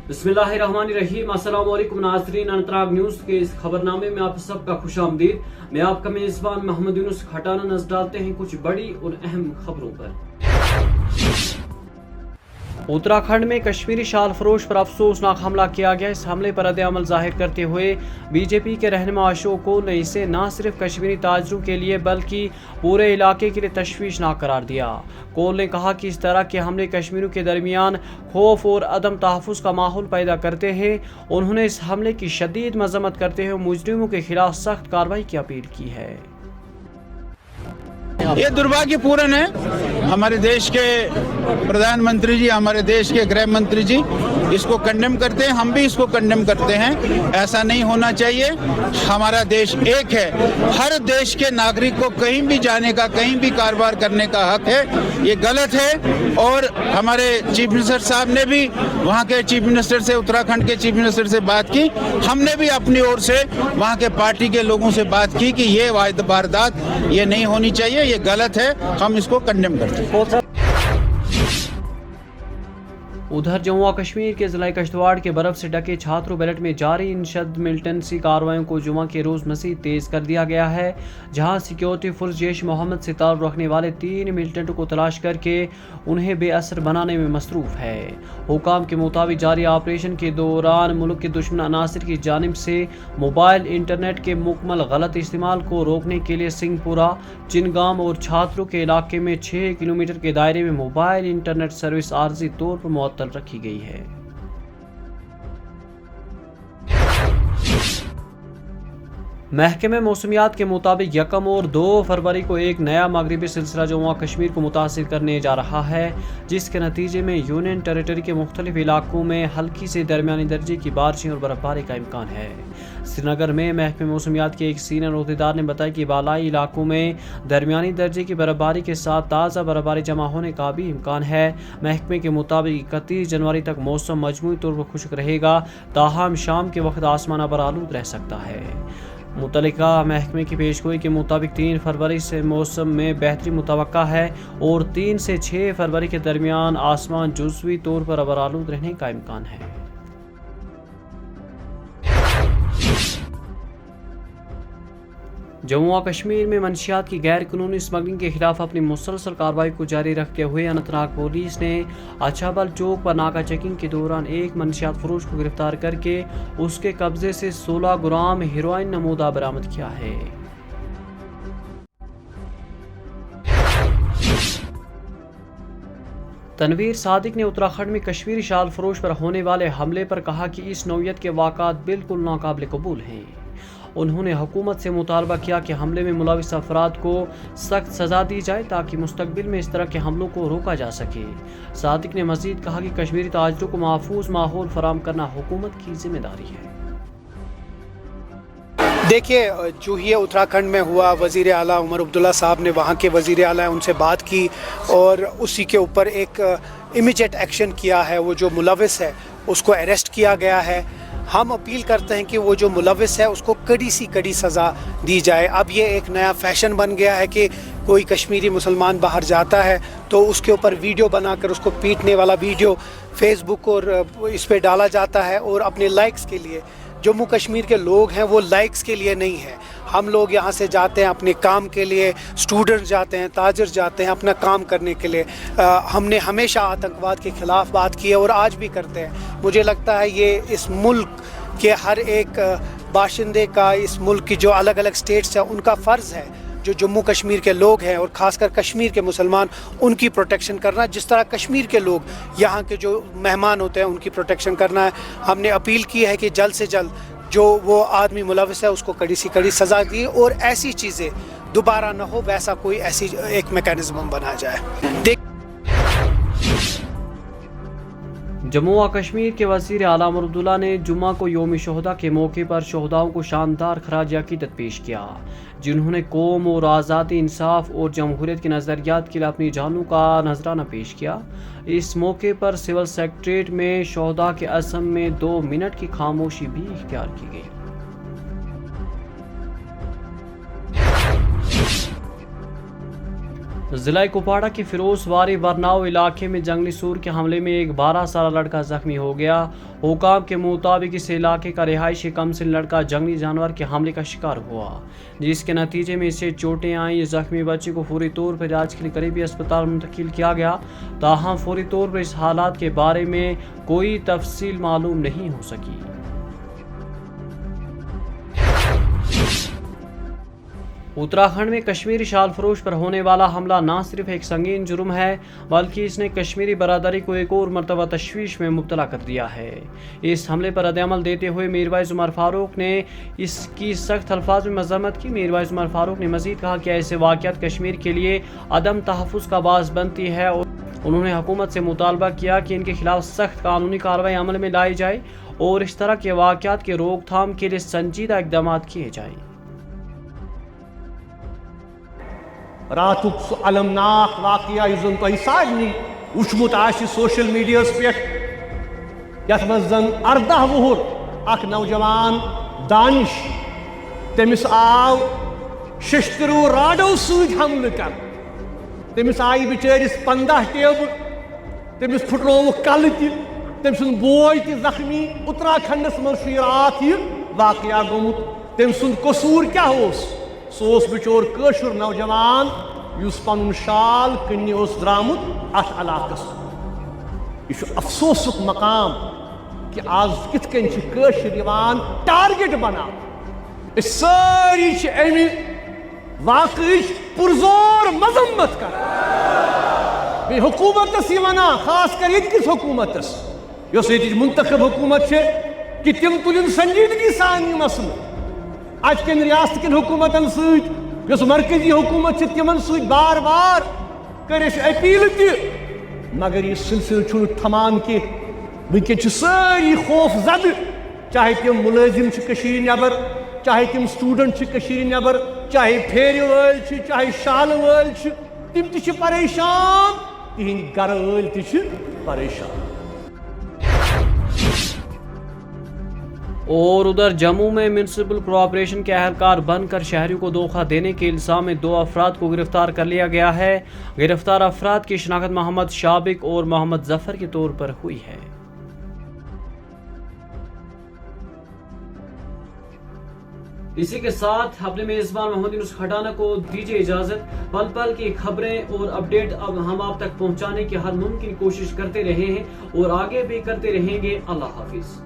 बिस्मिल्लाहिर्रहमानिर्रहीम। अस्सलाम वालेकुम नाज़रीन, अनंतनाग न्यूज़ के इस खबरनामे में आप सबका खुशामदीद। मैं आपका मेज़बान मोहम्मद यूनुस खटाना नजर डालते हैं कुछ बड़ी और अहम खबरों पर। उत्तराखंड में कश्मीरी शाल फरोश पर अफसोसनाक हमला किया गया। इस हमले पर रद्द-ए-अमल जाहिर करते हुए बीजेपी के रहनुमा अशोक कोल ने इसे न सिर्फ कश्मीरी ताजरों के लिए बल्कि पूरे इलाके के लिए तशवीशनाक करार दिया। कोल ने कहा कि इस तरह के हमले कश्मीरियों के दरमियान खौफ और अदम तहफ़्फ़ुज़ का माहौल पैदा करते हैं। उन्होंने इस हमले की शदीद मज़म्मत करते हुए मुजरिमों के खिलाफ सख्त कार्रवाई की अपील की है। ये दुर्भाग्यपूर्ण है। हमारे देश के प्रधानमंत्री जी, हमारे देश के गृह मंत्री जी इसको कंडेम करते हैं, हम भी इसको कंडेम करते हैं। ऐसा नहीं होना चाहिए। हमारा देश एक है, हर देश के नागरिक को कहीं भी जाने का, कहीं भी कारोबार करने का हक है। ये गलत है। और हमारे चीफ मिनिस्टर साहब ने भी वहाँ के चीफ मिनिस्टर से, उत्तराखंड के चीफ मिनिस्टर से बात की। हमने भी अपनी ओर से वहाँ के पार्टी के लोगों से बात की कि ये वारदात ये नहीं होनी चाहिए, ये गलत है, हम इसको कंडेम करते हैं। उधर जम्मू और कश्मीर के ज़िला किश्तवाड़ के बर्फ से ढके छात्रों बेल्ट में जारी इंशद मिलिटेंसी कार्रवाइयों को जुमा के रोज़ मज़ीद तेज़ कर दिया गया है, जहां सिक्योरिटी फोर्स जैश मोहम्मद से ताल्लुक़ रखने वाले 3 मिलिटेंटों को तलाश करके उन्हें बेअसर बनाने में मसरूफ़ है। हुकाम के मुताबिक जारी ऑपरेशन के दौरान मुल्क के दुश्मन अनासर की जानिब से मोबाइल इंटरनेट के मुकम्मल गलत इस्तेमाल को रोकने के लिए सिंहपुरा, चिनगाम और छात्रों के इलाके में 6 किलोमीटर के दायरे में मोबाइल इंटरनेट सर्विस आर्जी तौर पर मुअत्तल रखी गई है। महकमे मौसमियात के मुताबिक 1 और 2 फरवरी को एक नया मगरिबी सिलसिला जम्मू और कश्मीर को मुतासिर करने जा रहा है, जिसके नतीजे में यूनियन टेरिटरी के मुख्तलिफ इलाकों में हल्की से दरमियानी दर्जे की बारिशें और बर्फबारी का इम्कान है। श्रीनगर में महकमे मौसमियात के एक सीनियर अहदेदार ने बताया कि बालाई इलाकों में दरमियानी दर्जे की बर्फबारी के साथ ताज़ा बर्फबारी जमा होने का भी इम्कान है। महकमे के मुताबिक 31 जनवरी तक मौसम मजमूई तौर पर खुश्क रहेगा, ताहम शाम के वक्त आसमान अबरालूद रह सकता है। मुतल्लिका महकमे की पेशगोई के मुताबिक 3 फरवरी से मौसम में बेहतरी मुतवक्का है और 3 से 6 फरवरी के दरमियान आसमान जुज़वी तौर पर अबरालूद रहने का इम्कान है। जम्मू और कश्मीर में मंशियात की गैर कानूनी स्मगलिंग के खिलाफ अपनी मुसलसल कार्रवाई को जारी रखते हुए अनंतनाग पुलिस ने अछाबल चौक पर नाका चेकिंग के दौरान एक मंशियात फरोश को गिरफ्तार करके उसके कब्जे से 16 ग्राम हेरोइन नमूदा बरामद किया है। तनवीर सादिक ने उत्तराखंड में कश्मीरी शाल फरोश पर होने वाले हमले पर कहा कि इस नौयत के वाक़ात बिल्कुल नाकाबिल कबूल हैं। उन्होंने हुकूमत से मुतालबा किया कि हमले में मुलविस अफराद को सख्त सज़ा दी जाए ताकि मुस्तकबिल में इस तरह के हमलों को रोका जा सके। सादिक ने मज़ीद कहा कि कश्मीरी ताजरों को महफूज माहौल फराहम करना हुकूमत की जिम्मेदारी है। देखिए, जो ये उत्तराखंड में हुआ, वज़ीर आला उमर अब्दुल्ला साहब ने वहाँ के वज़ीर आला उनसे बात की और उसी के ऊपर एक इमीडिएट एक्शन किया है। वो जो मुलविस है उसको अरेस्ट किया गया है। हम अपील करते हैं कि वो जो मुलविस है उसको कड़ी सी कड़ी सज़ा दी जाए। अब ये एक नया फैशन बन गया है कि कोई कश्मीरी मुसलमान बाहर जाता है तो उसके ऊपर वीडियो बनाकर उसको पीटने वाला वीडियो फेसबुक और इस पे डाला जाता है और अपने लाइक्स के लिए। जम्मू कश्मीर के लोग हैं वो लाइक्स के लिए नहीं है। हम लोग यहाँ से जाते हैं अपने काम के लिए, स्टूडेंट जाते हैं, ताजर जाते हैं अपना काम करने के लिए। हमने हमेशा आतंकवाद के ख़िलाफ़ बात की है और आज भी करते हैं। मुझे लगता है ये इस मुल्क के हर एक बाशिंदे का, इस मुल्क की जो अलग अलग स्टेट्स हैं उनका फ़र्ज़ है, जो जम्मू कश्मीर के लोग हैं और ख़ासकर कश्मीर के मुसलमान, उनकी प्रोटेक्शन करना। जिस तरह कश्मीर के लोग यहाँ के जो मेहमान होते हैं उनकी प्रोटेक्शन करना है। हमने अपील की है कि जल्द से जल्द जो वो आदमी मुलविस है उसको कड़ी सी कड़ी सज़ा दी और ऐसी चीज़ें दोबारा न हो, वैसा कोई ऐसी एक मैकेनिज्म बनाया जाए। जम्मू और कश्मीर के वज़ीर आला उमर अब्दुल्ला ने जुम्मा को यौम शोहदा के मौके पर शोहदाओं को शानदार खराज अक़ीदत पेश किया, जिन्होंने कौम और आज़ादी, इंसाफ और जमहूरियत के नज़रियात के लिए अपनी जानों का नजराना पेश किया। इस मौके पर सिविल सेक्रेटेरिएट में शोहदा के असम में 2 मिनट की खामोशी भी इख्तियार की गई। ضلع کپواڑہ کے فیروز واری برناؤ علاقے میں جنگلی سور کے حملے میں ایک 12 سالہ لڑکا زخمی ہو گیا۔ حکام کے مطابق اس علاقے کا رہائشی کمسن لڑکا جنگلی جانور کے حملے کا شکار ہوا، جس کے نتیجے میں اسے چوٹیں آئیں۔ اس زخمی بچے کو فوری طور پر علاج کے لیے قریبی اسپتال منتقل کیا گیا، تاہم فوری طور پر اس حالات کے بارے میں کوئی تفصیل معلوم نہیں ہو سکی۔ اتراکھنڈ میں کشمیری شال فروش پر ہونے والا حملہ نہ صرف ایک سنگین جرم ہے بلکہ اس نے کشمیری برادری کو ایک اور مرتبہ تشویش میں مبتلا کر دیا ہے۔ اس حملے پر رد عمل دیتے ہوئے میروائز عمر فاروق نے اس کی سخت الفاظ میں مذمت کی۔ میروائز عمر فاروق نے مزید کہا کہ ایسے واقعات کشمیر کے لیے عدم تحفظ کا باعث بنتی ہے اور انہوں نے حکومت سے مطالبہ کیا کہ ان کے خلاف سخت قانونی کارروائی عمل میں لائی جائے اور اس طرح کے واقعات کے روک تھام کے لیے سنجیدہ اقدامات کیے جائیں۔ راتک سہ المناک واقعہ اس زن تہ سارے وچمت سوشل میڈیا پہ یت مز زن 18 وہر اخ نوجوان دانش تمس آو ششترو راڈو سۭتۍ حملہ کر، تمس آئی بچٲرس 15 ٹیبہٕ، تمس پھٹرووُکھ کلہٕ تہِ، تم سُنٛد بوے تہِ زخمی۔ اتراکھنڈس منٛز چھُ یہِ راتھ یہِ واقعہ گوٚمُت۔ تم سُنٛد قصوٗر کیٛاہ اوس؟ سُہ اوس بچور کٲشُر نوجوان یُس پنُن شال کٕننہِ اوس درٛامُت اتھ علاقس۔ یہ چھُ افسوسُک مقام کہ آز کِتھ کٔنۍ چھِ کٲشِر یِوان ٹارگیٹ بناونہٕ۔ أسۍ سٲری چھِ اَمہِ واقعٕچ پُرزور مذمت کران، بیٚیہِ حکوٗمتس یہِ ونان، خاص کر ییٚتہِ کِس حکوٗمتس یۄس ییٚتِچ منتخب حکوٗمت چھِ، کہ تِم تُلِن سنجیدگی سان یہِ مسلہٕ۔ اتھ کٮ۪ن ریاست کٮ۪ن حکوٗمتن سۭتۍ یۄس مرکزی حکوٗمت چھِ تِمن سۭتۍ بار بار کٔر اَسہِ اپیٖل تہِ، مگر یہِ سلسلہٕ چھُنہٕ تھمان کینٛہہ۔ وٕنکٮ۪ن چھِ سٲری خوف زدٕ، چاہے تِم مُلٲزِم چھِ کٔشیٖرِ نٮ۪بر، چاہے تِم سٹوٗڈنٹ چھِ کٔشیٖرِ نٮ۪بر، چاہے پھیرِ وٲلۍ چھِ، چاہے شالہٕ وٲلۍ چھِ، تِم تہِ چھِ پریشان، تِہنٛدۍ گرٕ وٲلۍ تہِ چھِ پریشان۔ اور ادھر جموں میں میونسپل کارپوریشن کے اہلکار بن کر شہریوں کو دھوکہ دینے کے الزام میں 2 افراد کو گرفتار کر لیا گیا ہے۔ گرفتار افراد کی شناخت محمد شابق اور محمد ظفر کے طور پر ہوئی ہے۔ اسی کے ساتھ اپنے میزبان محمد یونس کھٹانہ کو دیجیے اجازت۔ پل پل کی خبریں اور اپڈیٹ اب ہم آپ تک پہنچانے کی ہر ممکن کوشش کرتے رہے ہیں اور آگے بھی کرتے رہیں گے۔ اللہ حافظ۔